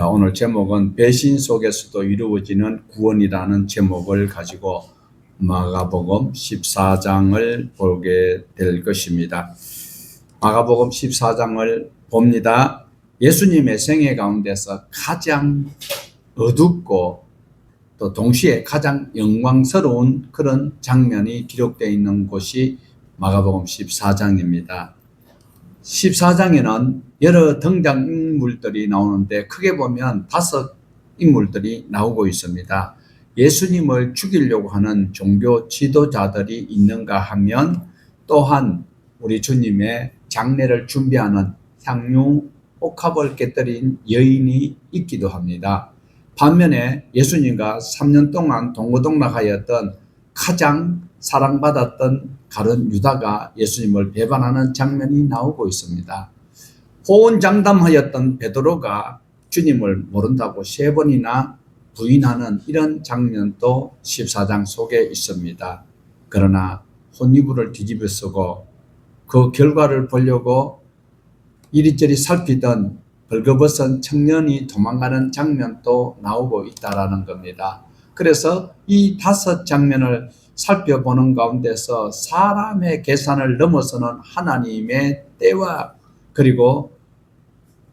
자, 오늘 제목은 배신 속에서도 이루어지는 구원이라는 제목을 가지고 마가복음 14장을 보게 될 것입니다. 마가복음 14장을 봅니다. 예수님의 생애 가운데서 가장 어둡고 또 동시에 가장 영광스러운 그런 장면이 기록되어 있는 곳이 마가복음 14장입니다. 14장에는 여러 등장인물들이 나오는데 크게 보면 5 인물들이 나오고 있습니다. 예수님을 죽이려고 하는 종교 지도자들이 있는가 하면 또한 우리 주님의 장례를 준비하는 향유 옥합을 깨뜨린 여인이 있기도 합니다. 반면에 예수님과 3년 동안 동고동락하였던 가장 사랑받았던 가룟 유다가 예수님을 배반하는 장면이 나오고 있습니다. 호언장담하였던 베드로가 주님을 모른다고 3번이나 부인하는 이런 장면도 14장 속에 있습니다. 그러나 혼이불을 뒤집어 쓰고 그 결과를 보려고 이리저리 살피던 벌거벗은 청년이 도망가는 장면도 나오고 있다는 겁니다. 그래서 이 5 장면을 살펴보는 가운데서 사람의 계산을 넘어서는 하나님의 때와 그리고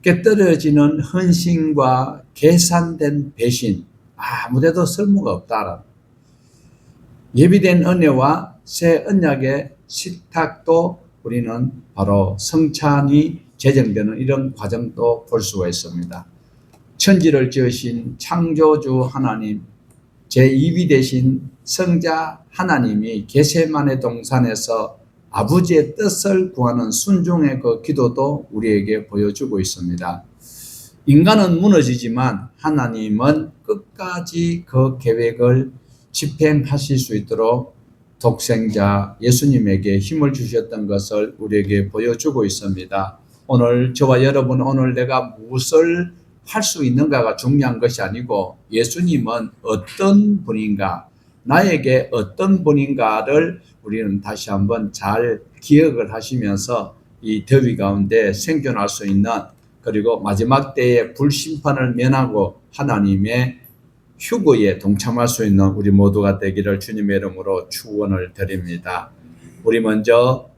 깨떨어지는 헌신과 계산된 배신, 아무데도 쓸모가 없다라는 예비된 은혜와 새 언약의 식탁도 우리는 바로 성찬이 제정되는 이런 과정도 볼 수가 있습니다. 천지를 지으신 창조주 하나님, 제2위 되신 성자 하나님이 겟세마네 동산에서 아버지의 뜻을 구하는 순종의 그 기도도 우리에게 보여주고 있습니다. 인간은 무너지지만 하나님은 끝까지 그 계획을 집행하실 수 있도록 독생자 예수님에게 힘을 주셨던 것을 우리에게 보여주고 있습니다. 오늘 저와 여러분, 오늘 내가 무엇을 할 수 있는가가 중요한 것이 아니고 예수님은 어떤 분인가, 나에게 어떤 분인가를 우리는 다시 한번 잘 기억을 하시면서 이 더위 가운데 생존할 수 있는, 그리고 마지막 때에 불심판을 면하고 하나님의 휴거에 동참할 수 있는 우리 모두가 되기를 주님의 이름으로 축원을 드립니다. 우리 먼저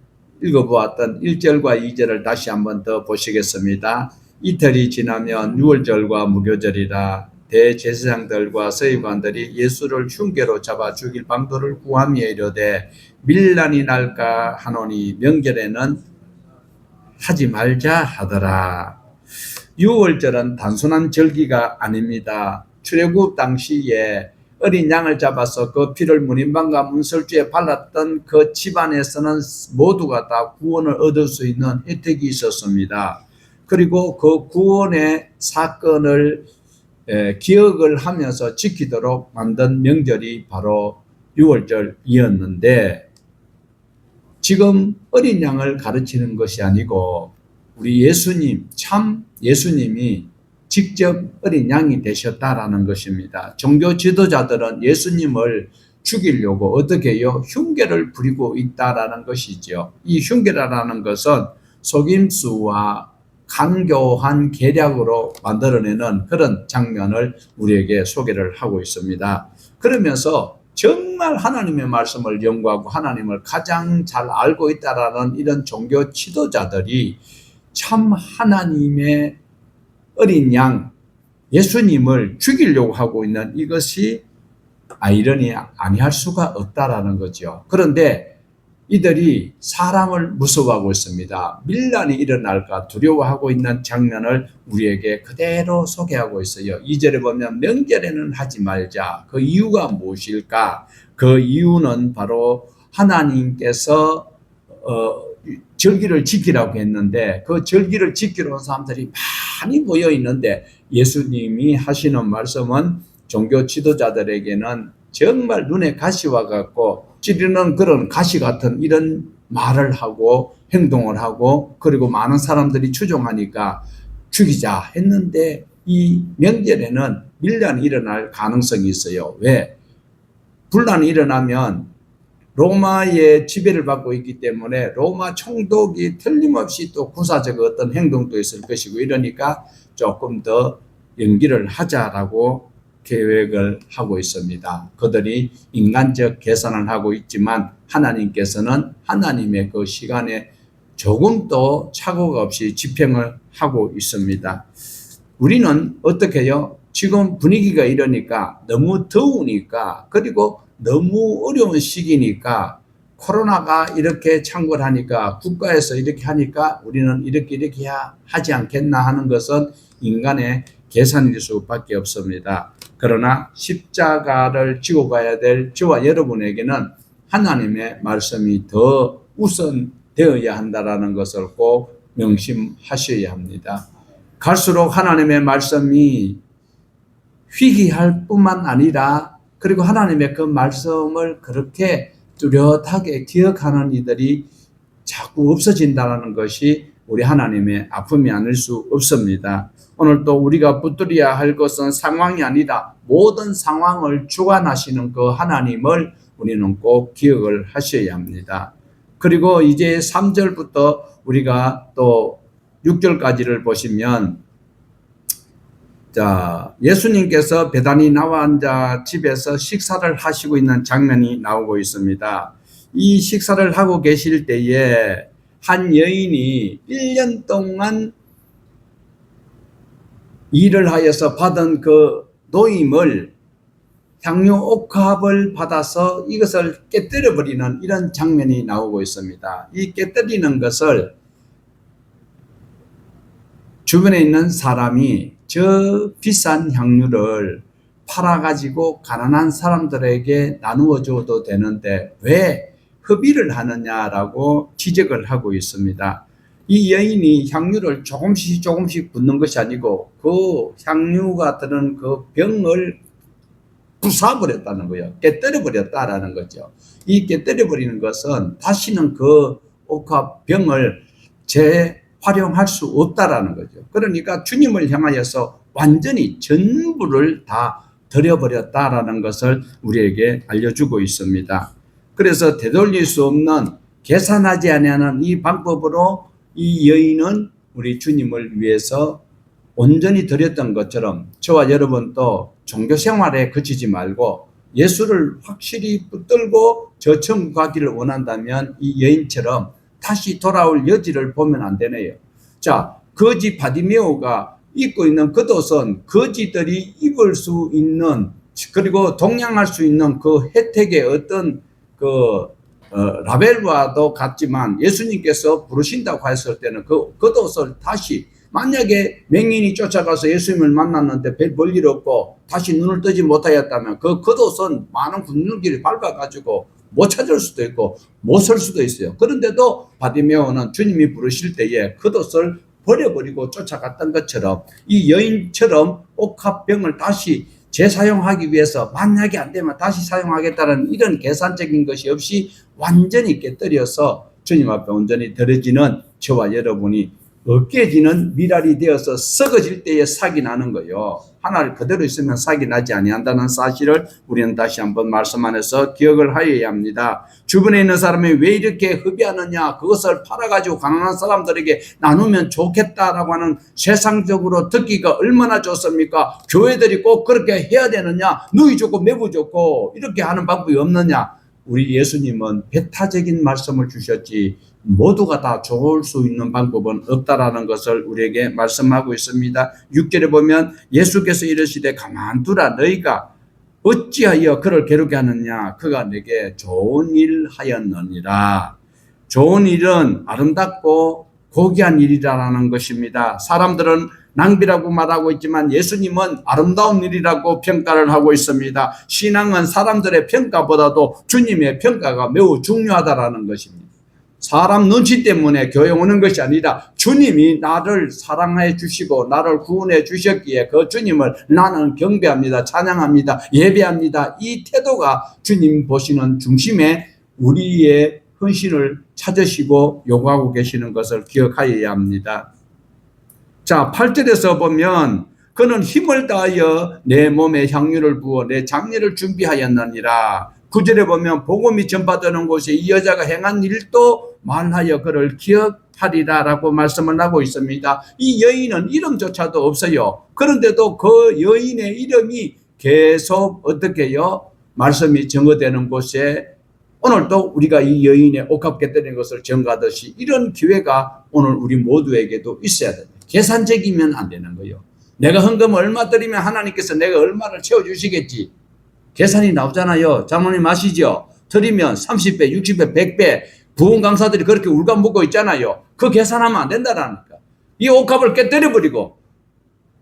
읽어보았던 1절과 2절을 다시 한번 더 보시겠습니다. 이틀이 지나면 유월절과 무교절이라 대제사장들과 서기관들이 예수를 흉계로 잡아 죽일 방도를 구하며 이르되 밀란이 날까 하노니 명절에는 하지 말자 하더라. 유월절은 단순한 절기가 아닙니다. 출애굽 당시에 어린 양을 잡아서 그 피를 문인방과 문설주에 발랐던 그 집안에서는 모두가 다 구원을 얻을 수 있는 혜택이 있었습니다. 그리고 그 구원의 사건을 기억을 하면서 지키도록 만든 명절이 바로 유월절이었는데, 지금 어린 양을 가르치는 것이 아니고 우리 예수님, 참 예수님이 직접 어린 양이 되셨다라는 것입니다. 종교 지도자들은 예수님을 죽이려고 어떻게 해요? 흉계를 부리고 있다라는 것이죠. 이 흉계라는 것은 속임수와 간교한 계략으로 만들어내는 그런 장면을 우리에게 소개를 하고 있습니다. 그러면서 정말 하나님의 말씀을 연구하고 하나님을 가장 잘 알고 있다라는 이런 종교 지도자들이 참 하나님의 어린 양 예수님을 죽이려고 하고 있는 이것이 아이러니 아니할 수가 없다라는 거죠. 그런데 이들이 사람을 무서워하고 있습니다. 밀란이 일어날까 두려워하고 있는 장면을 우리에게 그대로 소개하고 있어요. 2절에 보면 명절에는 하지 말자. 그 이유가 무엇일까? 그 이유는 바로 하나님께서 절기를 지키라고 했는데 그 절기를 지키러 온 사람들이 많이 모여 있는데 예수님이 하시는 말씀은 종교 지도자들에게는 정말 눈에 가시와 같고 찌르는 그런 가시 같은 이런 말을 하고 행동을 하고, 그리고 많은 사람들이 추종하니까 죽이자 했는데 이 명절에는 밀란이 일어날 가능성이 있어요. 왜? 분란이 일어나면 로마의 지배를 받고 있기 때문에 로마 총독이 틀림없이 또 군사적 어떤 행동도 있을 것이고, 이러니까 조금 더 연기를 하자라고 계획을 하고 있습니다. 그들이 인간적 계산을 하고 있지만 하나님께서는 하나님의 그 시간에 조금도 착오가 없이 집행을 하고 있습니다. 우리는 어떻게 해요? 지금 분위기가 이러니까 너무 더우니까 그리고 너무 어려운 시기니까 코로나가 이렇게 창궐하니까 국가에서 이렇게 하니까 우리는 이렇게 하지 않겠나 하는 것은 인간의 계산일 수밖에 없습니다. 그러나 십자가를 지고 가야 될 저와 여러분에게는 하나님의 말씀이 더 우선되어야 한다는 것을 꼭 명심하셔야 합니다. 갈수록 하나님의 말씀이 희귀할 뿐만 아니라 그리고 하나님의 그 말씀을 그렇게 뚜렷하게 기억하는 이들이 자꾸 없어진다는 것이 우리 하나님의 아픔이 아닐 수 없습니다. 오늘 또 우리가 붙들어야 할 것은 상황이 아니라 모든 상황을 주관하시는 그 하나님을 우리는 꼭 기억을 하셔야 합니다. 그리고 이제 3절부터 우리가 또 6절까지를 보시면 자, 예수님께서 베다니 나와 앉아 집에서 식사를 하시고 있는 장면이 나오고 있습니다. 이 식사를 하고 계실 때에 한 여인이 1년 동안 일을 하여서 받은 그 노임을 향유 옥합을 받아서 이것을 깨뜨려 버리는 이런 장면이 나오고 있습니다. 이 깨뜨리는 것을 주변에 있는 사람이 저 비싼 향유를 팔아가지고 가난한 사람들에게 나누어 줘도 되는데 왜 허비를 하느냐라고 지적을 하고 있습니다. 이 여인이 향유를 조금씩 붓는 것이 아니고 그 향유가 드는 그 병을 부숴버렸다는 거예요. 깨뜨려버렸다라는 거죠. 이 깨뜨려버리는 것은 다시는 그 옥합 병을 재활용할 수 없다라는 거죠. 그러니까 주님을 향하여서 완전히 전부를 다 드려버렸다라는 것을 우리에게 알려주고 있습니다. 그래서 되돌릴 수 없는 계산하지 아니하는 이 방법으로 이 여인은 우리 주님을 위해서 온전히 드렸던 것처럼 저와 여러분도 종교 생활에 그치지 말고 예수를 확실히 붙들고 저 천국 가기를 원한다면 이 여인처럼 다시 돌아올 여지를 보면 안 되네요. 자, 거지 바디메오가 입고 있는 겉옷은 거지들이 입을 수 있는 그리고 동양할 수 있는 그 혜택의 어떤 라벨과도 같지만 예수님께서 부르신다고 했을 때는 그 겉옷을 다시 만약에 맹인이 쫓아가서 예수님을 만났는데 별 볼일 없고 다시 눈을 뜨지 못하였다면 그 겉옷은 많은 굶는길을 밟아가지고 못 찾을 수도 있고 못 설 수도 있어요. 그런데도 바디메오는 주님이 부르실 때에 겉옷을 버려버리고 쫓아갔던 것처럼 이 여인처럼 옥합병을 다시 재사용하기 위해서 만약에 안 되면 다시 사용하겠다는 이런 계산적인 것이 없이 완전히 깨뜨려서 주님 앞에 온전히 드려지는 저와 여러분이 으깨지는 미랄이 되어서 썩어질 때에 삭이 나는 거예요. 하나를 그대로 있으면 삭이 나지 아니한다는 사실을 우리는 다시 한번 말씀 안에서 기억을 하여야 합니다. 주변에 있는 사람이 왜 이렇게 허비하느냐, 그것을 팔아가지고 가난한 사람들에게 나누면 좋겠다라고 하는 세상적으로 듣기가 얼마나 좋습니까? 교회들이 꼭 그렇게 해야 되느냐, 누이 좋고 매부 좋고 이렇게 하는 방법이 없느냐. 우리 예수님은 배타적인 말씀을 주셨지 모두가 다 좋을 수 있는 방법은 없다라는 것을 우리에게 말씀하고 있습니다. 6절에 보면 예수께서 이르시되 가만두라, 너희가 어찌하여 그를 괴롭게 하느냐, 그가 내게 좋은 일 하였느니라. 좋은 일은 아름답고 고귀한 일이라는 것입니다. 사람들은 낭비라고 말하고 있지만 예수님은 아름다운 일이라고 평가를 하고 있습니다. 신앙은 사람들의 평가보다도 주님의 평가가 매우 중요하다라는 것입니다. 사람 눈치 때문에 교회 오는 것이 아니라 주님이 나를 사랑해 주시고 나를 구원해 주셨기에 그 주님을 나는 경배합니다, 찬양합니다, 예배합니다. 이 태도가 주님 보시는 중심에 우리의 헌신을 찾으시고 요구하고 계시는 것을 기억하여야 합니다. 자, 8절에서 보면 그는 힘을 다하여 내 몸에 향유를 부어 내 장례를 준비하였느니라. 9절에 보면 복음이 전파되는 곳에 이 여자가 행한 일도 말하여 그를 기억하리라라고 말씀을 하고 있습니다. 이 여인은 이름조차도 없어요. 그런데도 그 여인의 이름이 계속 어떻게 해요? 말씀이 증거되는 곳에 오늘도 우리가 이 여인의 옥합 깨뜨리는 것을 증거하듯이 이런 기회가 오늘 우리 모두에게도 있어야 됩니다. 계산적이면 안 되는 거예요. 내가 헌금 얼마 드리면 하나님께서 내가 얼마를 채워주시겠지. 계산이 나오잖아요. 장모님 아시죠? 드리면 30배, 60배, 100배 부흥 강사들이 그렇게 울감먹고 있잖아요. 그 계산하면 안 된다라니까. 이 옥합을 깨뜨려버리고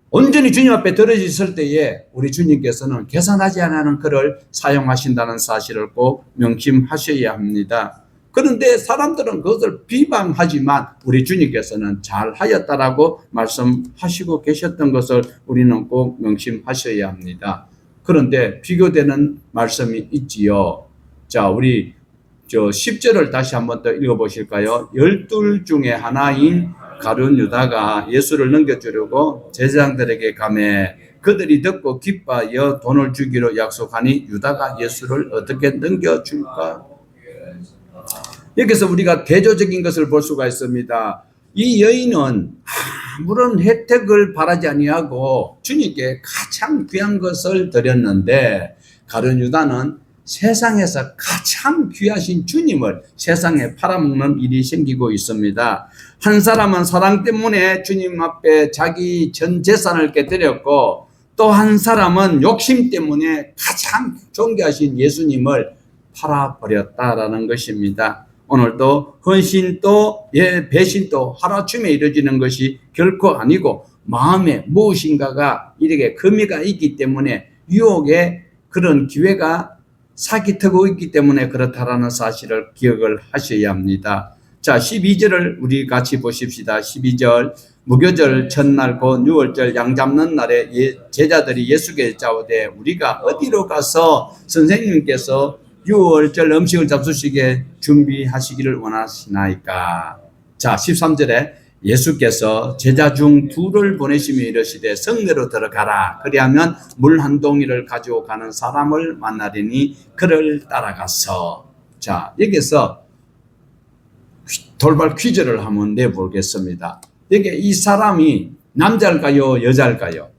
온전히 주님 앞에 들어졌을 때에 우리 주님께서는 계산하지 않는 그를 사용하신다는 사실을 꼭 명심하셔야 합니다. 그런데 사람들은 그것을 비방하지만 우리 주님께서는 잘하였다라고 말씀하시고 계셨던 것을 우리는 꼭 명심하셔야 합니다. 그런데 비교되는 말씀이 있지요. 자, 우리 10절을 다시 한번 더 읽어보실까요? 12 중에 하나인 가룟 유다가 예수를 넘겨주려고 제사장들에게 가매 그들이 듣고 기뻐하여 돈을 주기로 약속하니 유다가 예수를 어떻게 넘겨줄까? 여기서 우리가 대조적인 것을 볼 수가 있습니다. 이 여인은 아무런 혜택을 바라지 아니하고 주님께 가장 귀한 것을 드렸는데 가룟 유다는 세상에서 가장 귀하신 주님을 세상에 팔아먹는 일이 생기고 있습니다. 한 사람은 사랑 때문에 주님 앞에 자기 전 재산을 깨뜨렸고 또 한 사람은 욕심 때문에 가장 존귀하신 예수님을 팔아버렸다라는 것입니다. 오늘도 헌신도 배신도 하루아침에 이루어지는 것이 결코 아니고 마음에 무엇인가가 이렇게 금이가 있기 때문에 유혹의 그런 기회가 사기트고 있기 때문에 그렇다라는 사실을 기억을 하셔야 합니다. 자, 12절을 우리 같이 보십시다. 12절 무교절 첫날 곧 6월절 양 잡는 날에 제자들이 예수께 여짜오되 우리가 어디로 가서 선생님께서 6월절 음식을 잡수시게 준비하시기를 원하시나이까. 자, 13절에 예수께서 제자 중 둘을 보내시며 이르시되 성내로 들어가라. 그리하면 물 한 동이를 가지고 가는 사람을 만나리니 그를 따라가서. 자, 여기서 돌발 퀴즈를 한번 내보겠습니다. 여기 이 사람이 남자일까요? 여자일까요?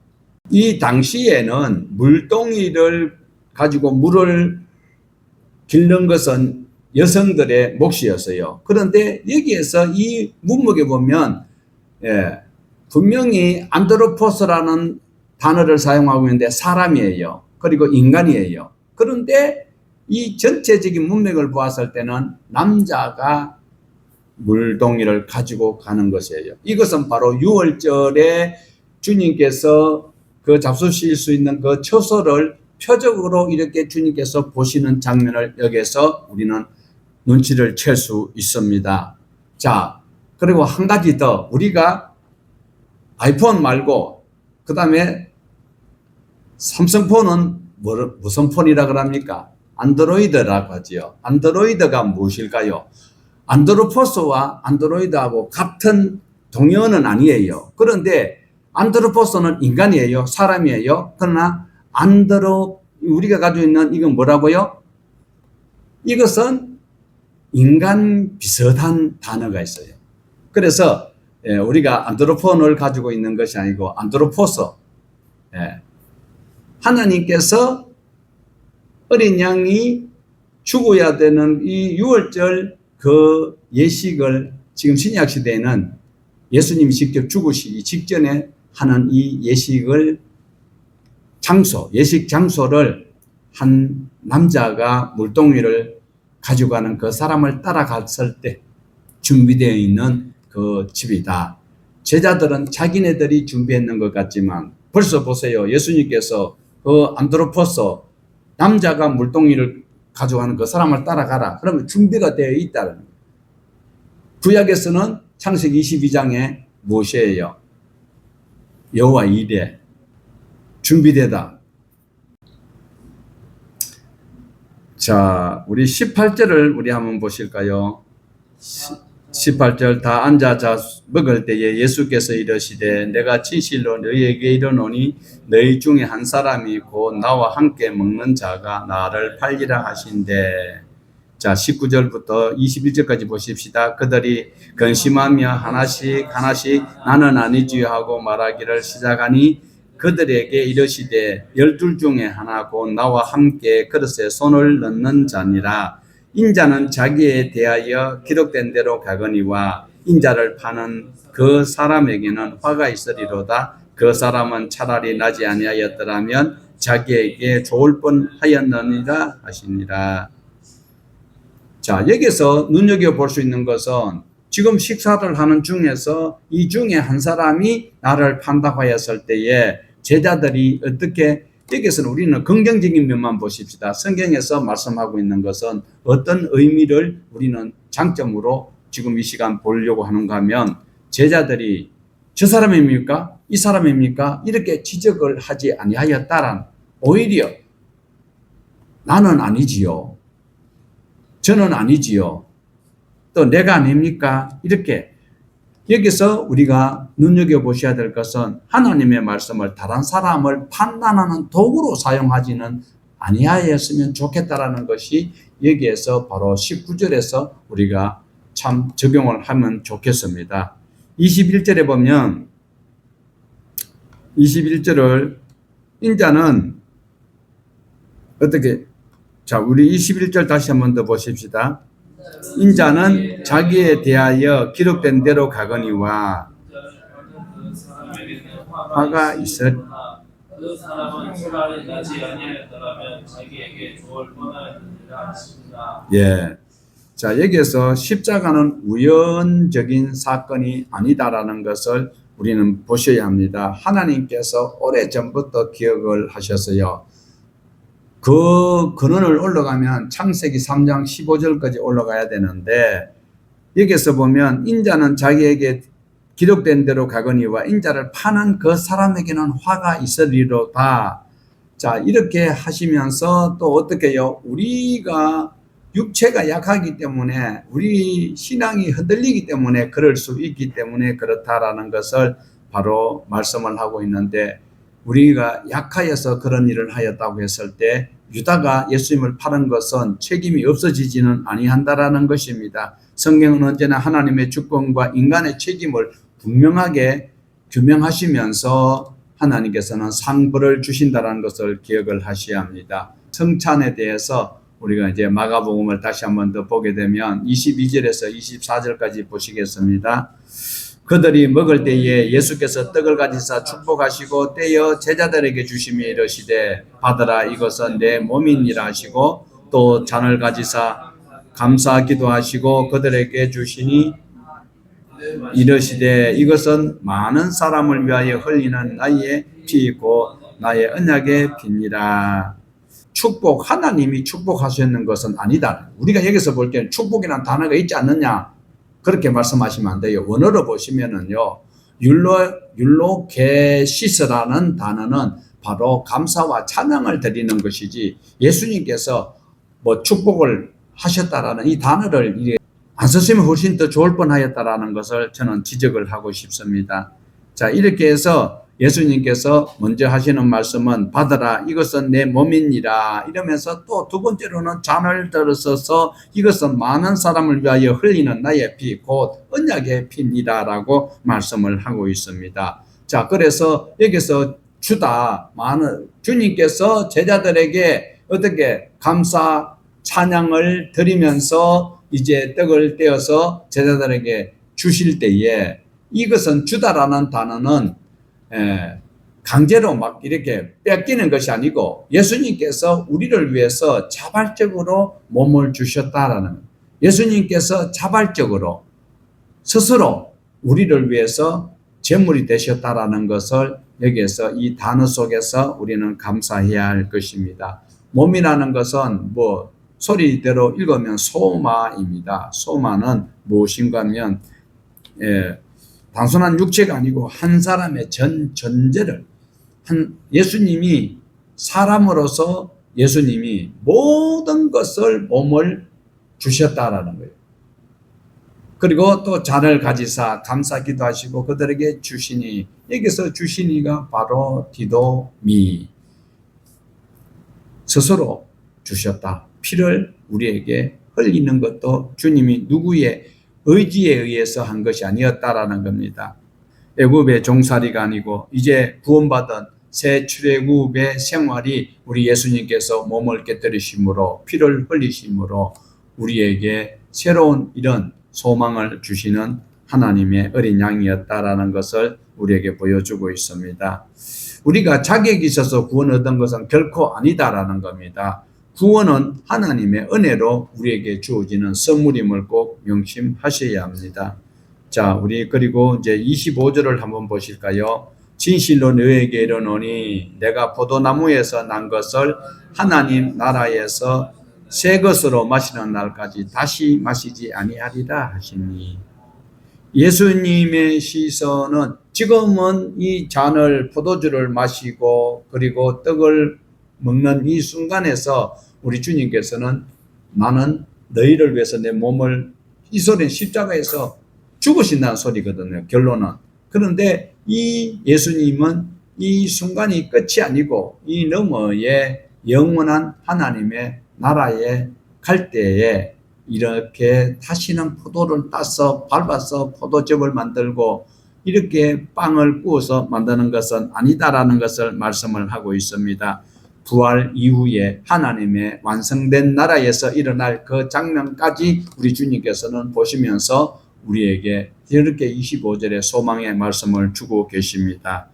이 당시에는 물동이를 가지고 물을 길는 것은 여성들의 몫이었어요. 그런데 여기에서 이 문맥에 보면 분명히 안드로포스라는 단어를 사용하고 있는데 사람이에요. 그리고 인간이에요. 그런데 이 전체적인 문맥을 보았을 때는 남자가 물동이를 가지고 가는 것이에요. 이것은 바로 6월절에 주님께서 그 잡수실 수 있는 그 처소를 표적으로 이렇게 주님께서 보시는 장면을 여기서 우리는 눈치를 챌 수 있습니다. 자, 그리고 한 가지 더 우리가 아이폰 말고 그 다음에 삼성폰은 무슨 폰이라 그럽니까? 안드로이드라고 하지요. 안드로이드가 무엇일까요? 안드로포스와 안드로이드하고 같은 동형은 아니에요. 그런데 안드로포스는 인간이에요. 사람이에요. 그러나 우리가 가지고 있는 이건 뭐라고요? 이것은 인간 비슷한 단어가 있어요. 그래서 우리가 안드로폰을 가지고 있는 것이 아니고 안드로포스. 하나님께서 어린 양이 죽어야 되는 이 6월절 그 예식을 지금 신약 시대에는 예수님이 직접 죽으시기 직전에 하는 이 예식을 예식 장소를 한 남자가 물동이를 가져가는 그 사람을 따라갔을 때 준비되어 있는 그 집이다. 제자들은 자기네들이 준비했는 것 같지만 벌써 보세요. 예수님께서 그 안드로포스 남자가 물동이를 가져가는 그 사람을 따라가라. 그러면 준비가 되어 있다는 거예요. 구약에서는 창세기 22장에 모세예요. 여호와 이레 준비되다. 자, 우리 18절을 우리 한번 보실까요? 18절 다 앉아 먹을 때에 예수께서 이르시되 내가 진실로 너희에게 이르노니 너희 중에 한 사람이 곧 나와 함께 먹는 자가 나를 팔리라 하신대. 자, 19절부터 21절까지 보십시다. 그들이 근심하며 하나씩 나는 아니지요 하고 말하기를 시작하니 그들에게 이르시되 12 중에 하나 곧 나와 함께 그릇에 손을 넣는 자니라. 인자는 자기에 대하여 기록된 대로 가거니와 인자를 파는 그 사람에게는 화가 있으리로다. 그 사람은 차라리 나지 아니하였더라면 자기에게 좋을 뻔하였느니라 하시니라. 자, 여기서 눈여겨볼 수 있는 것은 지금 식사를 하는 중에서 이 중에 한 사람이 나를 판다고 하였을 때에 제자들이 어떻게, 여기서는 우리는 긍정적인 면만 보십시다. 성경에서 말씀하고 있는 것은 어떤 의미를 우리는 장점으로 지금 이 시간 보려고 하는가 하면 제자들이 저 사람입니까? 이 사람입니까? 이렇게 지적을 하지 아니하였다란, 오히려 나는 아니지요. 저는 아니지요. 또 내가 아닙니까? 이렇게 여기서 우리가 눈여겨보셔야 될 것은 하나님의 말씀을 다른 사람을 판단하는 도구로 사용하지는 아니하였으면 좋겠다라는 것이 여기에서 바로 19절에서 우리가 참 적용을 하면 좋겠습니다. 21절에 보면 21절을 인자는 어떻게, 자, 우리 21절 다시 한 번 더 보십시다. 인자는 자기에 대하여 기록된 대로 가거니와 화가 있을, 그 사람은 차라리 나지 아니하였더라면 자기에게 좋을 뻔하였느니라 하십니다. 예. 자, 여기에서 십자가는 우연적인 사건이 아니다라는 것을 우리는 보셔야 합니다. 하나님께서 오래전부터 기억을 하셨어요. 그 근원을 올라가면 창세기 3장 15절까지 올라가야 되는데 여기서 보면 인자는 자기에게 기록된 대로 가거니와 인자를 파는 그 사람에게는 화가 있으리로다. 자, 이렇게 하시면서 또 어떻게 해요? 우리가 육체가 약하기 때문에 우리 신앙이 흔들리기 때문에 그럴 수 있기 때문에 그렇다라는 것을 바로 말씀을 하고 있는데, 우리가 약하여서 그런 일을 하였다고 했을 때 유다가 예수님을 팔은 것은 책임이 없어지지는 아니한다라는 것입니다. 성경은 언제나 하나님의 주권과 인간의 책임을 분명하게 규명하시면서 하나님께서는 상벌을 주신다는 것을 기억을 하셔야 합니다. 성찬에 대해서 우리가 이제 마가복음을 다시 한번 더 보게 되면 22절에서 24절까지 보시겠습니다. 그들이 먹을 때에 예수께서 떡을 가지사 축복하시고 떼어 제자들에게 주시며 이르시되 받으라 이것은 내 몸이니라 하시고 또 잔을 가지사 감사 기도하시고 그들에게 주시니 이르시되 이것은 많은 사람을 위하여 흘리는 나의 피이고 나의 언약의 피니라. 축복, 하나님이 축복하시는 것은 아니다. 우리가 여기서 볼 때는 축복이라는 단어가 있지 않느냐, 그렇게 말씀하시면 안 돼요. 원어로 보시면은요, 율로게시스라는 단어는 바로 감사와 찬양을 드리는 것이지, 예수님께서 뭐 축복을 하셨다라는 이 단어를 안 썼으면 훨씬 더 좋을 뻔하였다라는 것을 저는 지적을 하고 싶습니다. 자, 이렇게 해서 예수님께서 먼저 하시는 말씀은 받으라 이것은 내 몸이니라 이러면서 또 두 번째로는 잔을 들어서서 이것은 많은 사람을 위하여 흘리는 나의 피 곧 언약의 피니라 라고 말씀을 하고 있습니다. 자, 그래서 여기서 주님께서 제자들에게 어떻게 감사 찬양을 드리면서 이제 떡을 떼어서 제자들에게 주실 때에 이것은 주다라는 단어는 강제로 막 이렇게 뺏기는 것이 아니고 예수님께서 우리를 위해서 자발적으로 몸을 주셨다라는, 예수님께서 자발적으로 스스로 우리를 위해서 제물이 되셨다라는 것을 여기에서 이 단어 속에서 우리는 감사해야 할 것입니다. 몸이라는 것은 뭐 소리대로 읽으면 소마입니다. 소마는 무엇인가 하면 단순한 육체가 아니고 한 사람의 전제를, 예수님이 사람으로서 예수님이 모든 것을 몸을 주셨다라는 거예요. 그리고 또 잔을 가지사 감사 기도하시고 그들에게 주시니, 여기서 주시니가 바로 디도미, 스스로 주셨다. 피를 우리에게 흘리는 것도 주님이 누구의 의지에 의해서 한 것이 아니었다라는 겁니다. 애굽의 종살이가 아니고 이제 구원받은 새 출애굽의 생활이 우리 예수님께서 몸을 깨뜨리심으로 피를 흘리심으로 우리에게 새로운 이런 소망을 주시는 하나님의 어린 양이었다라는 것을 우리에게 보여주고 있습니다. 우리가 자격이 있어서 구원 얻은 것은 결코 아니다라는 겁니다. 구원은 하나님의 은혜로 우리에게 주어지는 선물임을 꼭 명심하셔야 합니다. 자, 우리 그리고 이제 25절을 한번 보실까요? 진실로 너에게 이르노니 내가 포도나무에서 난 것을 하나님 나라에서 새 것으로 마시는 날까지 다시 마시지 아니하리라 하시니, 예수님의 시선은 지금은 이 잔을 포도주를 마시고 그리고 떡을 먹는 이 순간에서 우리 주님께서는 나는 너희를 위해서 내 몸을, 이 소리는 십자가에서 죽으신다는 소리거든요, 결론은. 그런데 이 예수님은 이 순간이 끝이 아니고 이 너머에 영원한 하나님의 나라에 갈 때에 이렇게 다시는 포도를 따서 밟아서 포도즙을 만들고 이렇게 빵을 구워서 만드는 것은 아니다라는 것을 말씀을 하고 있습니다. 부활 이후에 하나님의 완성된 나라에서 일어날 그 장면까지 우리 주님께서는 보시면서 우리에게 이렇게 25절의 소망의 말씀을 주고 계십니다.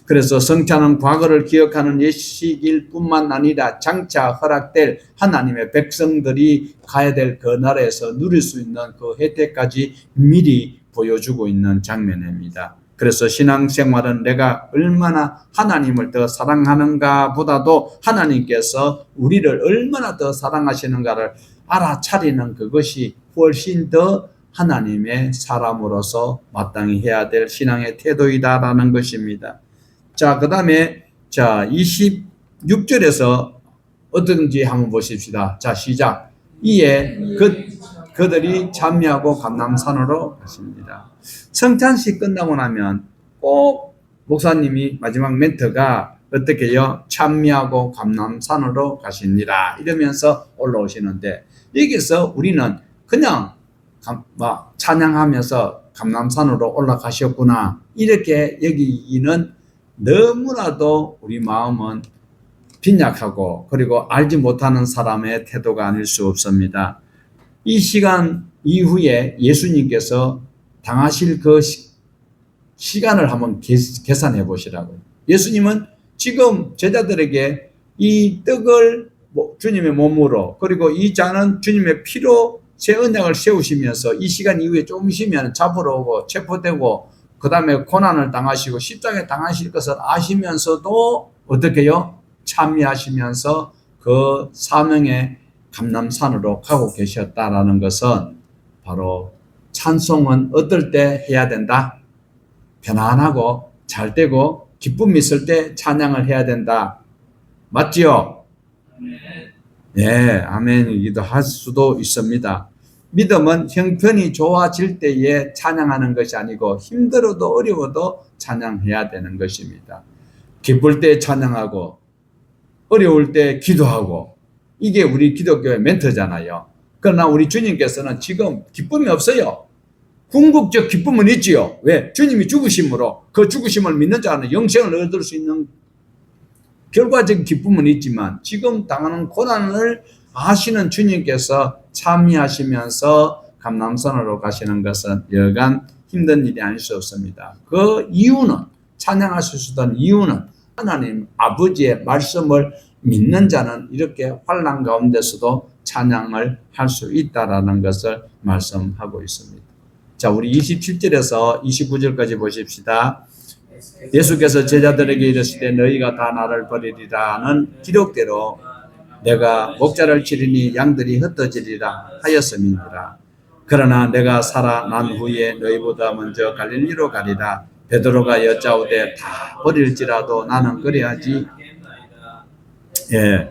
그래서 성찬은 과거를 기억하는 예식일 뿐만 아니라 장차 허락될 하나님의 백성들이 가야 될 그 나라에서 누릴 수 있는 그 혜택까지 미리 보여주고 있는 장면입니다. 그래서 신앙생활은 내가 얼마나 하나님을 더 사랑하는가 보다도 하나님께서 우리를 얼마나 더 사랑하시는가를 알아차리는 그것이 훨씬 더 하나님의 사람으로서 마땅히 해야 될 신앙의 태도이다라는 것입니다. 자, 그 다음에, 자, 26절에서 어떤지 한번 보십시다. 자, 시작. 이에 그들이 참여하고 감람산으로 갔습니다. 성찬식 끝나고 나면 꼭 목사님이 마지막 멘트가 어떻게 해요? 참여하고 감람산으로 가시니라 이러면서 올라오시는데, 여기서 우리는 그냥 찬양하면서 감람산으로 올라가셨구나 이렇게 여기기는 너무나도 우리 마음은 빈약하고 그리고 알지 못하는 사람의 태도가 아닐 수 없습니다. 이 시간 이후에 예수님께서 당하실 그 시간을 한번 계산해 보시라고요. 예수님은 지금 제자들에게 이 떡을 주님의 몸으로 그리고 이 잔은 주님의 피로 새 언약을 세우시면서 이 시간 이후에 좀 쉬면 잡으러 오고 체포되고 그 다음에 고난을 당하시고 십자가에 당하실 것을 아시면서도 어떻게 해요? 참여하시면서 그 사명의 감람산으로 가고 계셨다라는 것은 바로 찬송은 어떨 때 해야 된다? 편안하고 잘 되고 기쁨이 있을 때 찬양을 해야 된다. 맞지요? 네, 아멘이기도 할 수도 있습니다. 믿음은 형편이 좋아질 때에 찬양하는 것이 아니고 힘들어도 어려워도 찬양해야 되는 것입니다. 기쁠 때 찬양하고 어려울 때 기도하고 이게 우리 기독교의 멘트잖아요. 그러나 우리 주님께서는 지금 기쁨이 없어요. 궁극적 기쁨은 있지요. 왜? 주님이 죽으심으로 그 죽으심을 믿는 자는 영생을 얻을 수 있는 결과적인 기쁨은 있지만 지금 당하는 고난을 아시는 주님께서 참여하시면서 감람산으로 가시는 것은 여간 힘든 일이 아닐 수 없습니다. 그 이유는 찬양하실 수 있는 이유는 하나님 아버지의 말씀을 믿는 자는 이렇게 환난 가운데서도 찬양을 할 수 있다라는 것을 말씀하고 있습니다. 자, 우리 27절에서 29절까지 보십시다. 예수께서 제자들에게 이르시되 너희가 다 나를 버리리라는 기록대로 내가 목자를 치리니 양들이 흩어지리라 하였음이니라. 그러나 내가 살아난 후에 너희보다 먼저 갈릴리로 가리라. 베드로가 여짜오되 다 버릴지라도 나는 그리하지. 예.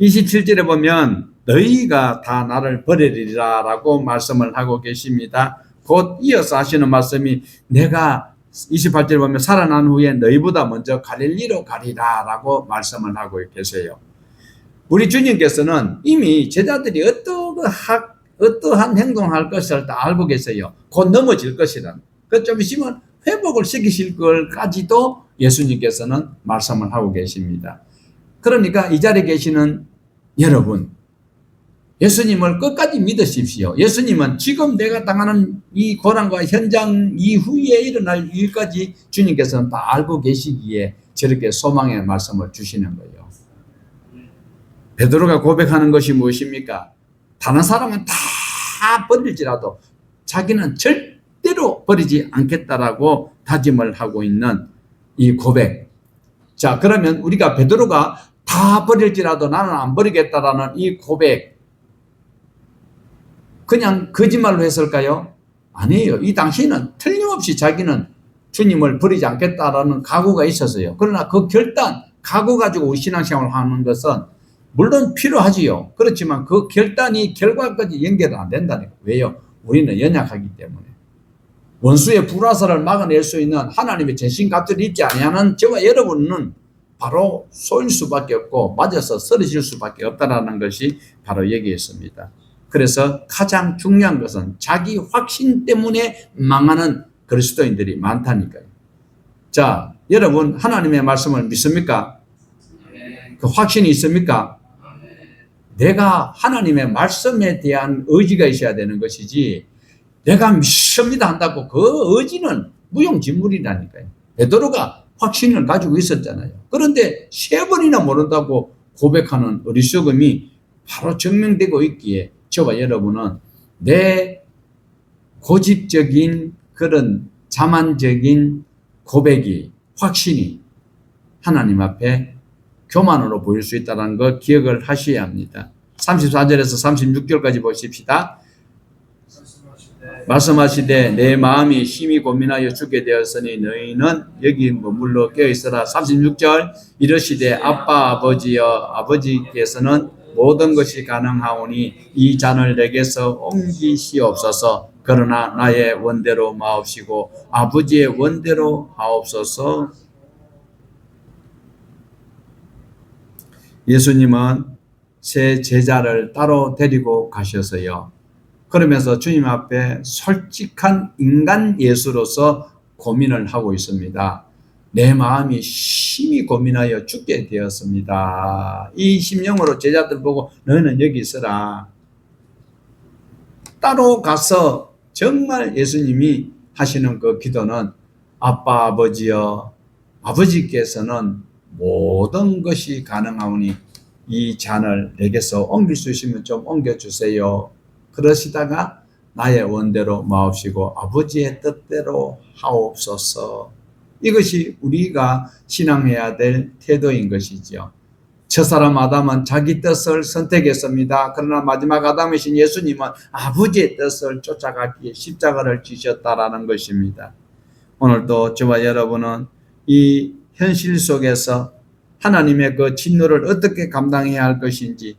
27절에 보면 너희가 다 나를 버리리라 라고 말씀을 하고 계십니다. 곧 이어서 하시는 말씀이 내가 28절 보면 살아난 후에 너희보다 먼저 갈릴리로 가리라 라고 말씀을 하고 계세요. 우리 주님께서는 이미 제자들이 어떠한 행동할 것을 다 알고 계세요. 곧 넘어질 것이란. 좀 있으면 회복을 시키실 걸까지도 예수님께서는 말씀을 하고 계십니다. 그러니까 이 자리에 계시는 여러분, 예수님을 끝까지 믿으십시오. 예수님은 지금 내가 당하는 이 고난과 현장 이후에 일어날 일까지 주님께서는 다 알고 계시기에 저렇게 소망의 말씀을 주시는 거예요. 베드로가 고백하는 것이 무엇입니까? 다른 사람은 다 버릴지라도 자기는 절대로 버리지 않겠다라고 다짐을 하고 있는 이 고백. 자, 그러면 우리가 베드로가 다 버릴지라도 나는 안 버리겠다라는 이 고백, 그냥 거짓말로 했을까요? 아니에요. 이 당시는 틀림없이 자기는 주님을 버리지 않겠다라는 각오가 있었어요. 그러나 그 결단, 각오 가지고 신앙생활을 하는 것은 물론 필요하지요. 그렇지만 그 결단이 결과까지 연결 안 된다는 거예요. 왜요? 우리는 연약하기 때문에. 원수의 불화살을 막아낼 수 있는 하나님의 전신갑주를 입지 아니하는 저와 여러분은 바로 쏘일 수밖에 없고 맞아서 쓰러질 수밖에 없다는 것이 바로 여기에 있습니다. 그래서 가장 중요한 것은 자기 확신 때문에 망하는 그리스도인들이 많다니까요. 자, 여러분 하나님의 말씀을 믿습니까? 그 확신이 있습니까? 내가 하나님의 말씀에 대한 의지가 있어야 되는 것이지 내가 믿습니다 한다고 그 의지는 무용지물이라니까요. 베드로가 확신을 가지고 있었잖아요. 그런데 3번이나 모른다고 고백하는 어리석음이 바로 증명되고 있기에 저와 여러분은 내 고집적인 그런 자만적인 고백이, 확신이 하나님 앞에 교만으로 보일 수 있다는 거 기억을 하셔야 합니다. 34절에서 36절까지 보십시다. 말씀하시되 내 마음이 심히 고민하여 죽게 되었으니 너희는 여기 머물러 깨어있으라. 36절 이르시되 아빠 아버지여 아버지께서는 모든 것이 가능하오니 이 잔을 내게서 옮기시옵소서. 그러나 나의 원대로 마옵시고 아버지의 원대로 하옵소서. 예수님은 새 제자를 따로 데리고 가셔서요. 그러면서 주님 앞에 솔직한 인간 예수로서 고민을 하고 있습니다. 내 마음이 심히 고민하여 죽게 되었습니다. 이 심령으로 제자들 보고 너희는 여기 있으라. 따로 가서 정말 예수님이 하시는 그 기도는 아빠 아버지여 아버지께서는 모든 것이 가능하오니 이 잔을 내게서 옮길 수 있으면 좀 옮겨주세요. 그러시다가 나의 원대로 마옵시고 아버지의 뜻대로 하옵소서. 이것이 우리가 신앙해야 될 태도인 것이지요. 첫사람 아담은 자기 뜻을 선택했습니다. 그러나 마지막 아담이신 예수님은 아버지의 뜻을 쫓아가기에 십자가를 지셨다라는 것입니다. 오늘도 저와 여러분은 이 현실 속에서 하나님의 그 진노를 어떻게 감당해야 할 것인지,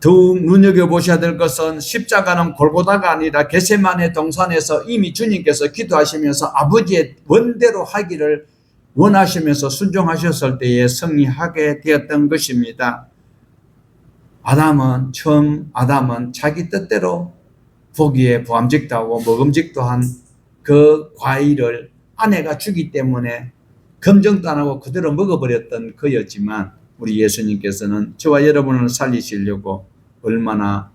더욱 눈여겨보셔야 될 것은 십자가는 골고다가 아니라 겟세마네 동산에서 이미 주님께서 기도하시면서 아버지의 원대로 하기를 원하시면서 순종하셨을 때에 승리하게 되었던 것입니다. 아담은 자기 뜻대로 보기에 보암직도 하고 먹음직도 한 그 과일을 아내가 주기 때문에 검증도 안 하고 그대로 먹어버렸던 그였지만 우리 예수님께서는 저와 여러분을 살리시려고 얼마나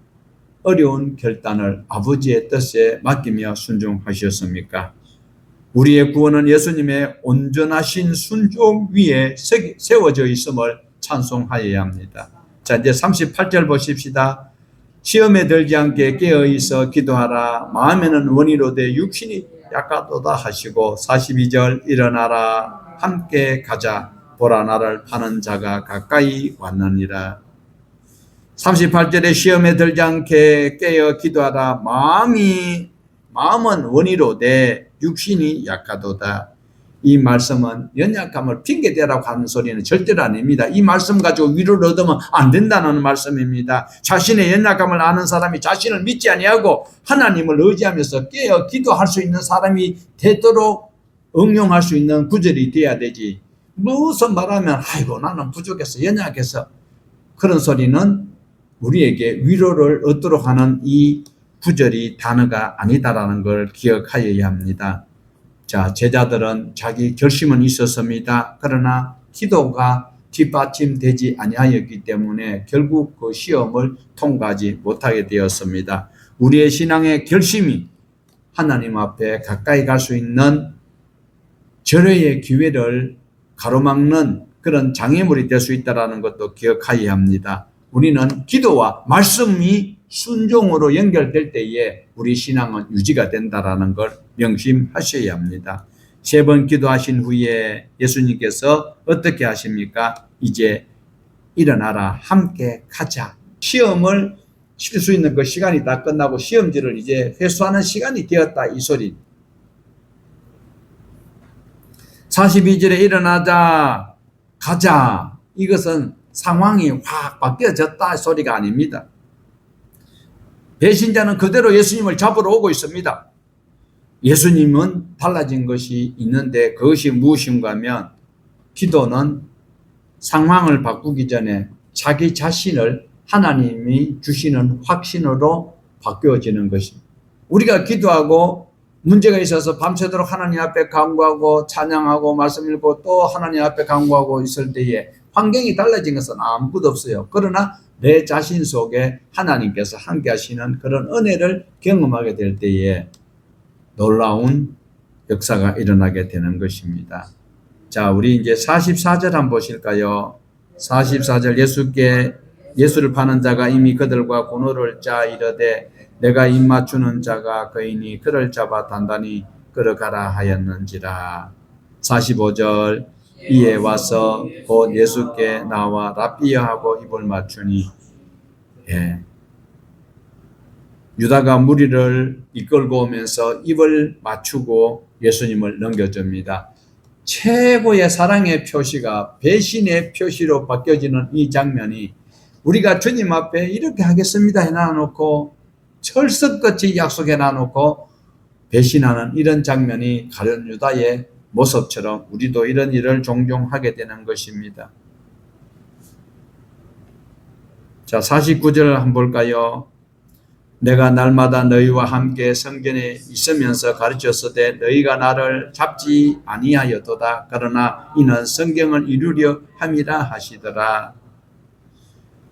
어려운 결단을 아버지의 뜻에 맡기며 순종하셨습니까? 우리의 구원은 예수님의 온전하신 순종 위에 세워져 있음을 찬송하여야 합니다. 자, 이제 38절 보십시다. 시험에 들지 않게 깨어있어 기도하라. 마음에는 원이로되 육신이 약하도다 하시고 42절 일어나라 함께 가자. 보라 나를 파는 자가 가까이 왔느니라. 38절에 시험에 들지 않게 깨어 기도하라. 마음은 원이로되 육신이 약하도다. 이 말씀은 연약함을 핑계대라고 하는 소리는 절대로 아닙니다. 이 말씀 가지고 위로를 얻으면 안 된다는 말씀입니다. 자신의 연약함을 아는 사람이 자신을 믿지 아니하고 하나님을 의지하면서 깨어 기도할 수 있는 사람이 되도록 응용할 수 있는 구절이 돼야 되지. 무슨 말하면 아이고 나는 부족해서 연약해서 그런 소리는 우리에게 위로를 얻도록 하는 이 구절이 단어가 아니다라는 걸 기억하여야 합니다. 자, 제자들은 자기 결심은 있었습니다. 그러나 기도가 뒷받침되지 아니하였기 때문에 결국 그 시험을 통과하지 못하게 되었습니다. 우리의 신앙의 결심이 하나님 앞에 가까이 갈 수 있는 절호의 기회를 가로막는 그런 장애물이 될 수 있다는 것도 기억하여야 합니다. 우리는 기도와 말씀이 순종으로 연결될 때에 우리 신앙은 유지가 된다는 걸 명심하셔야 합니다. 3번 기도하신 후에 예수님께서 어떻게 하십니까? 이제 일어나라, 함께 가자. 시험을 칠 수 있는 그 시간이 다 끝나고 시험지를 이제 회수하는 시간이 되었다, 이 소리. 42절에 일어나자, 가자. 이것은 상황이 확 바뀌어졌다 소리가 아닙니다. 배신자는 그대로 예수님을 잡으러 오고 있습니다. 예수님은 달라진 것이 있는데 그것이 무엇인가 하면 기도는 상황을 바꾸기 전에 자기 자신을 하나님이 주시는 확신으로 바뀌어지는 것입니다. 우리가 기도하고 문제가 있어서 밤새도록 하나님 앞에 간구하고 찬양하고 말씀 읽고 또 하나님 앞에 간구하고 있을 때에 환경이 달라진 것은 아무것도 없어요. 그러나 내 자신 속에 하나님께서 함께 하시는 그런 은혜를 경험하게 될 때에 놀라운 역사가 일어나게 되는 것입니다. 자, 우리 이제 44절 한번 보실까요? 44절 예수를 파는 자가 이미 그들과 고노를 짜 이르되 내가 입 맞추는 자가 그이니 그를 잡아 단단히 끌어가라 하였는지라. 45절 이에 와서 곧 예수께 나와 랍비여 하고 입을 맞추니 유다가 무리를 이끌고 오면서 입을 맞추고 예수님을 넘겨줍니다. 최고의 사랑의 표시가 배신의 표시로 바뀌어지는 이 장면이 우리가 주님 앞에 이렇게 하겠습니다 해놔놓고 철석같이 약속해놔놓고 배신하는 이런 장면이 가룟 유다의 모습처럼 우리도 이런 일을 종종 하게 되는 것입니다. 자, 49절 한번 볼까요? 내가 날마다 너희와 함께 성전에 있으면서 가르쳤으되 너희가 나를 잡지 아니하였도다. 그러나 이는 성경을 이루려 함이라 하시더라.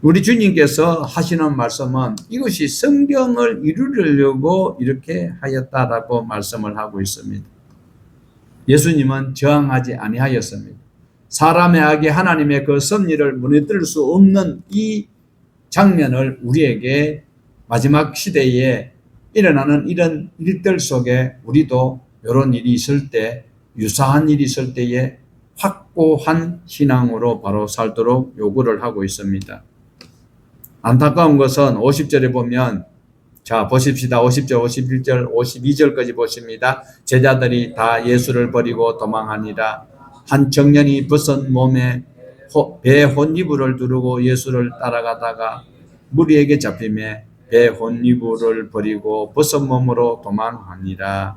우리 주님께서 하시는 말씀은 이것이 성경을 이루려고 이렇게 하였다라고 말씀을 하고 있습니다. 예수님은 저항하지 아니하였습니다. 사람의 악이 하나님의 그 섭리를 무너뜨릴 수 없는 이 장면을 우리에게 마지막 시대에 일어나는 이런 일들 속에 우리도 이런 일이 있을 때, 유사한 일이 있을 때에 확고한 신앙으로 바로 살도록 요구를 하고 있습니다. 안타까운 것은 50절에 보면 자 보십시다. 50절, 51절, 52절까지 보십니다. 제자들이 다 예수를 버리고 도망하니라. 한 청년이 벗은 몸에 배 혼이불을 두르고 예수를 따라가다가 무리에게 잡히매 배 혼이불을 버리고 벗은 몸으로 도망하니라.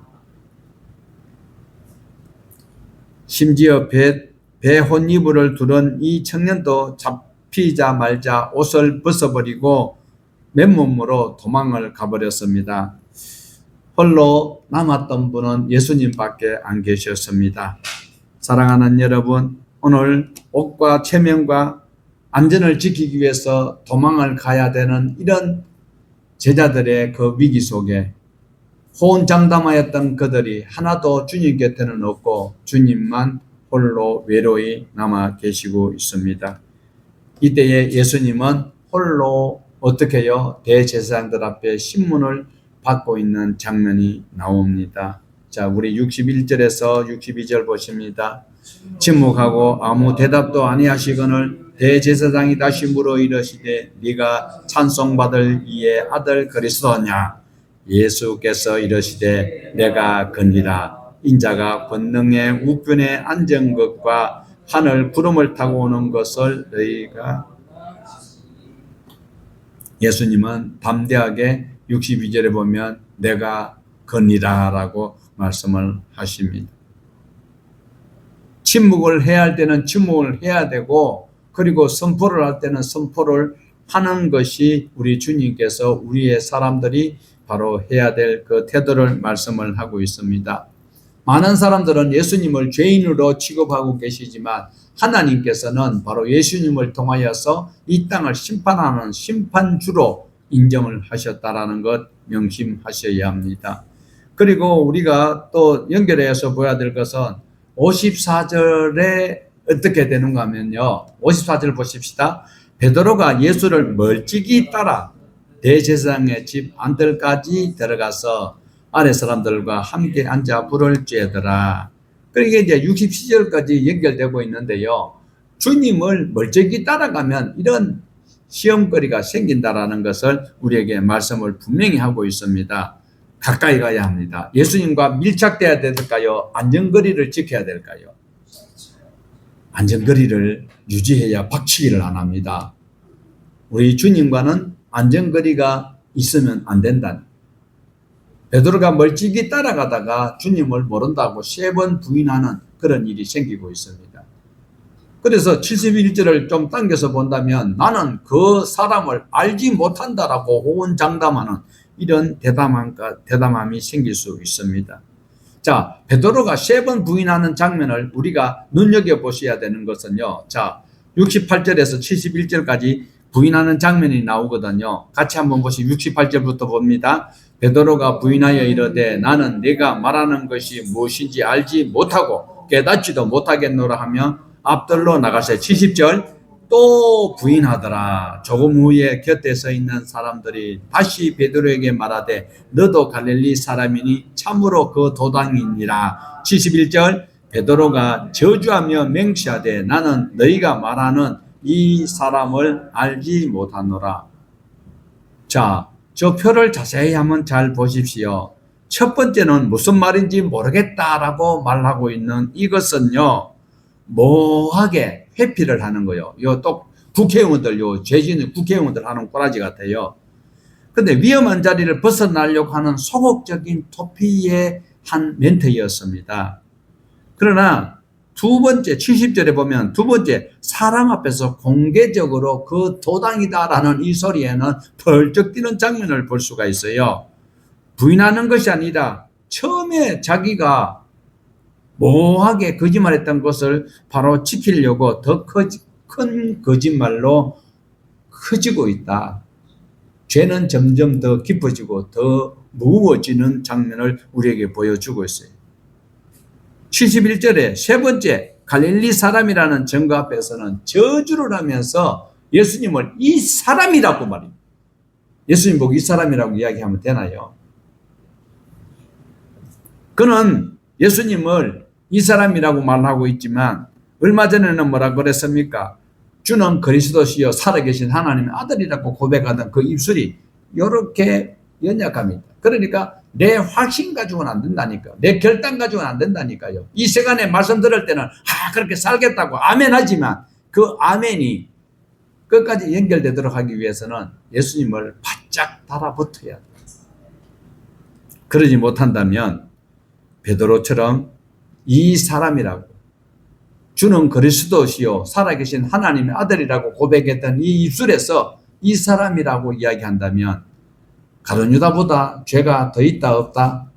심지어 배 혼이불을 두른 이 청년도 잡히자 말자 옷을 벗어버리고 맨몸으로 도망을 가버렸습니다. 홀로 남았던 분은 예수님밖에 안 계셨습니다. 사랑하는 여러분, 오늘 옷과 체면과 안전을 지키기 위해서 도망을 가야 되는 이런 제자들의 그 위기 속에 호언장담하였던 그들이 하나도 주님 곁에는 없고 주님만 홀로 외로이 남아 계시고 있습니다. 이때에 예수님은 홀로 어떻게 해요? 대제사장들 앞에 신문을 받고 있는 장면이 나옵니다. 자, 우리 61절에서 62절 보십니다. 침묵하고 아무 대답도 아니하시거늘 대제사장이 다시 물어 이르시되 네가 찬송받을 이의 아들 그리스도냐? 예수께서 이르시되 내가 그니라. 인자가 권능의 우편에 앉은 것과 하늘 구름을 타고 오는 것을 너희가 예수님은 담대하게 62절에 보면 내가 거니라 라고 말씀을 하십니다. 침묵을 해야 할 때는 침묵을 해야 되고 그리고 선포를 할 때는 선포를 하는 것이 우리 주님께서 우리의 사람들이 바로 해야 될 그 태도를 말씀을 하고 있습니다. 많은 사람들은 예수님을 죄인으로 취급하고 계시지만 하나님께서는 바로 예수님을 통하여서 이 땅을 심판하는 심판주로 인정을 하셨다라는 것 명심하셔야 합니다. 그리고 우리가 또 연결해서 보아야 될 것은 54절에 어떻게 되는가 하면요. 54절 보십시다. 베드로가 예수를 멀찍이 따라 대제사장의 집 안뜰까지 들어가서 아래 사람들과 함께 앉아 불을 쬐더라. 그러니까 이제 67절까지 연결되고 있는데요. 주님을 멀찍이 따라가면 이런 시험거리가 생긴다라는 것을 우리에게 말씀을 분명히 하고 있습니다. 가까이 가야 합니다. 예수님과 밀착돼야 될까요? 안전거리를 지켜야 될까요? 안전거리를 유지해야 박치기를 안 합니다. 우리 주님과는 안전거리가 있으면 안 된다. 베드로가 멀찍이 따라가다가 주님을 모른다고 3번 부인하는 그런 일이 생기고 있습니다. 그래서 71절을 좀 당겨서 본다면 나는 그 사람을 알지 못한다라고 호언장담하는 이런 대담함이 생길 수 있습니다. 자, 베드로가 3번 부인하는 장면을 우리가 눈여겨보셔야 되는 것은요. 자, 68절에서 71절까지 부인하는 장면이 나오거든요. 같이 한번 보시면 68절부터 봅니다. 베드로가 부인하여 이르되 나는 네가 말하는 것이 무엇인지 알지 못하고 깨닫지도 못하겠노라 하며 앞들로 나가서 70절 또 부인하더라. 조금 후에 곁에 서 있는 사람들이 다시 베드로에게 말하되 너도 갈릴리 사람이니 참으로 그 도당이니라. 71절 베드로가 저주하며 맹세하되 나는 너희가 말하는 이 사람을 알지 못하노라. 자, 저 표를 자세히 한번 잘 보십시오. 첫 번째는 무슨 말인지 모르겠다라고 말하고 있는 이것은요, 모호하게 회피를 하는 거예요. 요 또 국회의원들, 요 죄진 국회의원들 하는 꼬라지 같아요. 근데 위험한 자리를 벗어나려고 하는 소극적인 토피의 한 멘트였습니다. 그러나 두 번째 70절에 보면 두 번째 사람 앞에서 공개적으로 그 도당이다라는 이 소리에는 펄쩍 뛰는 장면을 볼 수가 있어요. 부인하는 것이 아니라 처음에 자기가 모호하게 거짓말했던 것을 바로 지키려고 더 큰 거짓말로 커지고 있다. 죄는 점점 더 깊어지고 더 무거워지는 장면을 우리에게 보여주고 있어요. 71절에 세 번째 갈릴리 사람이라는 증거 앞에서는 저주를 하면서 예수님을 이 사람이라고 말입니다. 예수님 보고 이 사람이라고 이야기하면 되나요? 그는 예수님을 이 사람이라고 말하고 있지만 얼마 전에는 뭐라고 그랬습니까? 주는 그리스도시요 살아계신 하나님의 아들이라고 고백하던 그 입술이 이렇게 연약합니다. 그러니까 내 확신 가지고는 안 된다니까요. 내 결단 가지고는 안 된다니까요. 이 시간에 말씀 들을 때는 그렇게 살겠다고 아멘 하지만 그 아멘이 끝까지 연결되도록 하기 위해서는 예수님을 바짝 달아붙어야 돼요. 그러지 못한다면 베드로처럼 이 사람이라고 주는 그리스도시요 살아계신 하나님의 아들이라고 고백했던 이 입술에서 이 사람이라고 이야기한다면 가룟유다보다 죄가 더 있다 없다?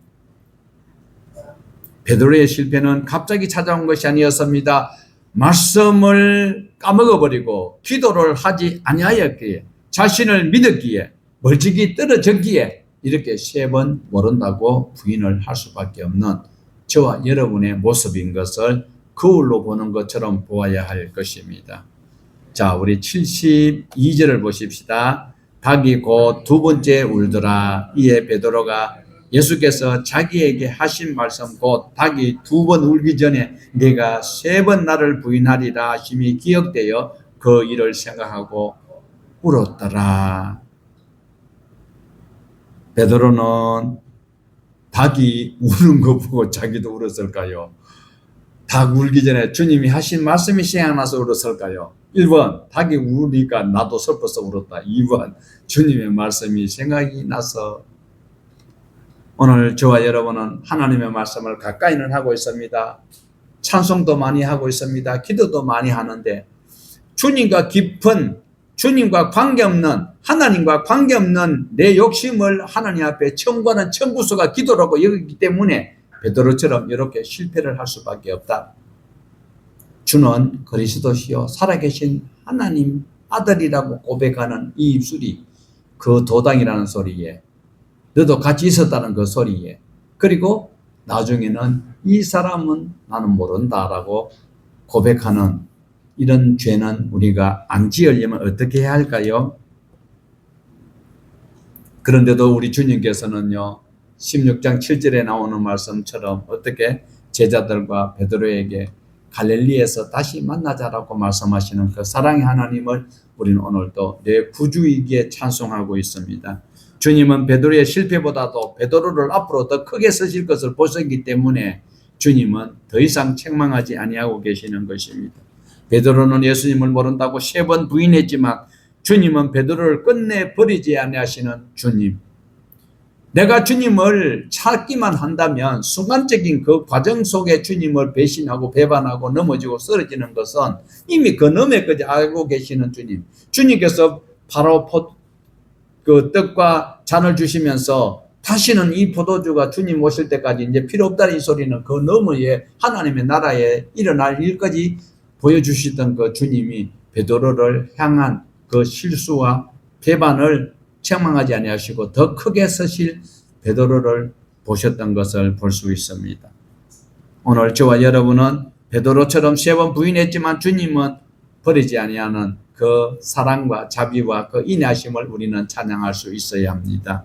베드로의 실패는 갑자기 찾아온 것이 아니었습니다. 말씀을 까먹어버리고 기도를 하지 아니하였기에 자신을 믿었기에 멀찍이 떨어졌기에 이렇게 3번 모른다고 부인을 할 수밖에 없는 저와 여러분의 모습인 것을 거울로 보는 것처럼 보아야 할 것입니다. 자, 우리 72절을 보십시다. 닭이 곧 두 번째 울더라. 이에 베드로가 예수께서 자기에게 하신 말씀 곧 닭이 2번 울기 전에 네가 3번 나를 부인하리라 하심이 기억되어 그 일을 생각하고 울었더라. 베드로는 닭이 우는 거 보고 자기도 울었을까요? 닭 울기 전에 주님이 하신 말씀이 생각나서 울었을까요? 1번 닭이 우니까 나도 슬퍼서 울었다. 2번 주님의 말씀이 생각이 나서. 오늘 저와 여러분은 하나님의 말씀을 가까이는 하고 있습니다. 찬송도 많이 하고 있습니다. 기도도 많이 하는데 주님과 깊은, 주님과 관계없는, 하나님과 관계없는 내 욕심을 하나님 앞에 청구하는 청구서가 기도라고 여기기 때문에 베드로처럼 이렇게 실패를 할 수밖에 없다. 주는 그리스도시요 살아계신 하나님 아들이라고 고백하는 이 입술이 그 도당이라는 소리에, 너도 같이 있었다는 그 소리에, 그리고 나중에는 이 사람은 나는 모른다라고 고백하는 이런 죄는 우리가 안 지으려면 어떻게 해야 할까요? 그런데도 우리 주님께서는요, 16장 7절에 나오는 말씀처럼 어떻게 제자들과 베드로에게 갈릴리에서 다시 만나자라고 말씀하시는 그 사랑의 하나님을 우리는 오늘도 내 구주이기에 찬송하고 있습니다. 주님은 베드로의 실패보다도 베드로를 앞으로 더 크게 쓰실 것을 보셨기 때문에 주님은 더 이상 책망하지 아니하고 계시는 것입니다. 베드로는 예수님을 모른다고 3번 부인했지만 주님은 베드로를 끝내 버리지 아니하시는 주님. 내가 주님을 찾기만 한다면 순간적인 그 과정 속에 주님을 배신하고 배반하고 넘어지고 쓰러지는 것은 이미 그 너머까지 알고 계시는 주님. 주님께서 바로 그 떡과 잔을 주시면서 다시는 이 포도주가 주님 오실 때까지 이제 필요 없다는 이 소리는 그 너머에 하나님의 나라에 일어날 일까지 보여주시던 그 주님이 베드로를 향한 그 실수와 배반을 책망하지 아니하시고 더 크게 쓰실 베드로를 보셨던 것을 볼 수 있습니다. 오늘 저와 여러분은 베드로처럼 3번 부인했지만 주님은 버리지 아니하는 그 사랑과 자비와 그 인내하심을 우리는 찬양할 수 있어야 합니다.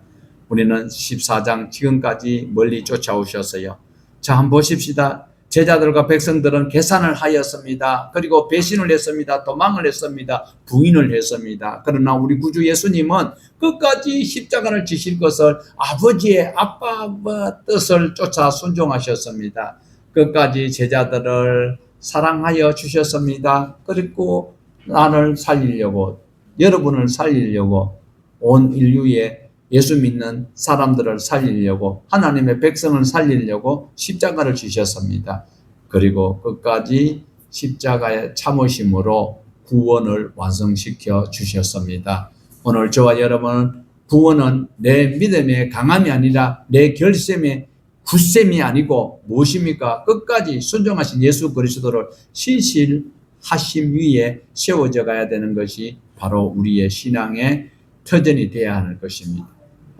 우리는 14장 지금까지 멀리 쫓아오셨어요. 자, 한번 보십시다. 제자들과 백성들은 계산을 하였습니다. 그리고 배신을 했습니다. 도망을 했습니다. 부인을 했습니다. 그러나 우리 구주 예수님은 끝까지 십자가를 지실 것을 아버지의 아빠의 뜻을 쫓아 순종하셨습니다. 끝까지 제자들을 사랑하여 주셨습니다. 그리고 나를 살리려고, 여러분을 살리려고, 온 인류의 예수 믿는 사람들을 살리려고, 하나님의 백성을 살리려고 십자가를 지셨습니다. 그리고 끝까지 십자가의 참으심으로 구원을 완성시켜 주셨습니다. 오늘 저와 여러분은 구원은 내 믿음의 강함이 아니라 내 결심의 굳셈이 아니고 무엇입니까? 끝까지 순종하신 예수 그리스도를 신실하심 위에 세워져 가야 되는 것이 바로 우리의 신앙의 터전이 되어야 하는 것입니다.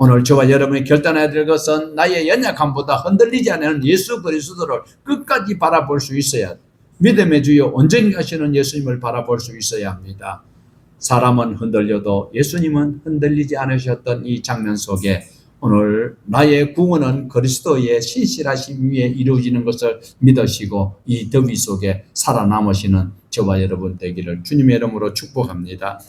오늘 저와 여러분이 결단해야 될 것은 나의 연약함보다 흔들리지 않는 예수 그리스도를 끝까지 바라볼 수 있어야 돼. 믿음의 주여 온전히 하시는 예수님을 바라볼 수 있어야 합니다. 사람은 흔들려도 예수님은 흔들리지 않으셨던 이 장면 속에 오늘 나의 구원은 그리스도의 신실하심 위에 이루어지는 것을 믿으시고 이 더위 속에 살아남으시는 저와 여러분 되기를 주님의 이름으로 축복합니다.